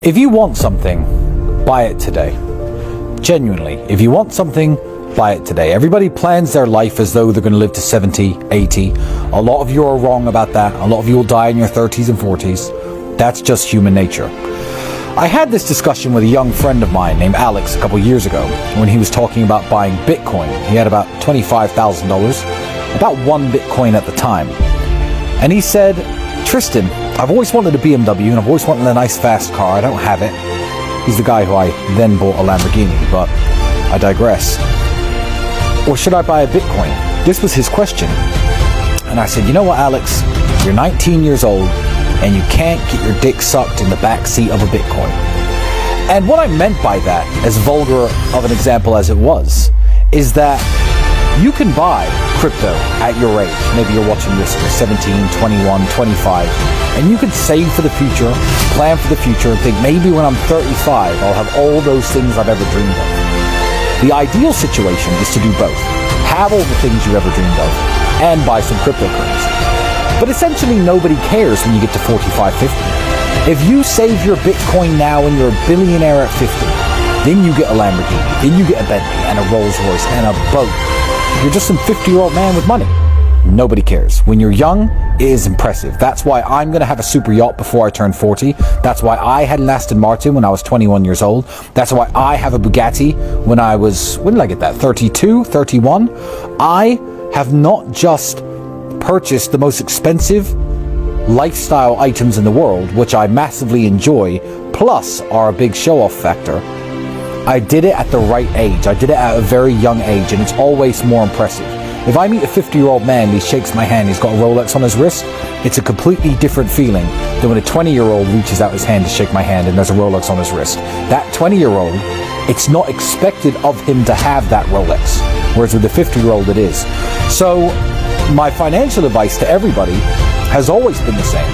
If you want something, buy it today. Genuinely, if you want something, buy it today. Everybody plans their life as though they're going to live to 70, 80. A lot of you are wrong about that. A lot of you will die in your 30s and 40s. That's just human nature. I had this discussion with a young friend of mine named Alex a couple years ago when he was talking about buying Bitcoin. He had about $25,000, about one Bitcoin at the time. And he said, Tristan, I've always wanted a BMW and I've always wanted a nice fast car. I don't have it. He's the guy who I then bought a Lamborghini, but I digress. Or should I buy a Bitcoin? This was his question. And I said, you know what, Alex? You're 19 years old and you can't get your dick sucked in the back seat of a Bitcoin. And what I meant by that, as vulgar of an example as it was, is that you can buy crypto at your age. Maybe you're watching this at 17, 21, 25, and you can save for the future, plan for the future, and think maybe when I'm 35, I'll have all those things I've ever dreamed of. The ideal situation is to do both. Have all the things you ever dreamed of, and buy some cryptocurrency. But essentially nobody cares when you get to 45, 50. If you save your Bitcoin now and you're a billionaire at 50, then you get a Lamborghini, then you get a Bentley and a Rolls Royce and a boat. You're just some 50-year-old man with money. Nobody cares. When you're young, it is impressive. That's why I'm going to have a super yacht before I turn 40. That's why I had an Aston Martin when I was 21 years old. That's why I have a Bugatti when I was, when did I get that? 32, 31? I have not just purchased the most expensive lifestyle items in the world, which I massively enjoy, plus are a big show-off factor. I did it at the right age. I did it at a very young age, and it's always more impressive. If I meet a 50-year-old man, he shakes my hand, he's got a Rolex on his wrist, it's a completely different feeling than when a 20-year-old reaches out his hand to shake my hand and there's a Rolex on his wrist. That 20-year-old, it's not expected of him to have that Rolex, whereas with the 50-year-old it is. So my financial advice to everybody has always been the same.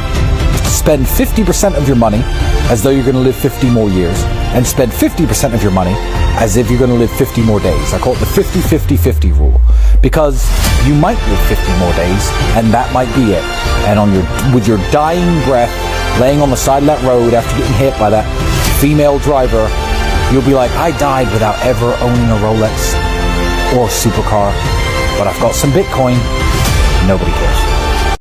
Spend 50% of your money as though you're going to live 50 more years, and spend 50% of your money as if you're going to live 50 more days. I call it the 50-50-50 rule, because you might live 50 more days, and that might be it. And with your dying breath, laying on the side of that road after getting hit by that female driver, you'll be like, I died without ever owning a Rolex or a supercar, but I've got some Bitcoin. Nobody cares.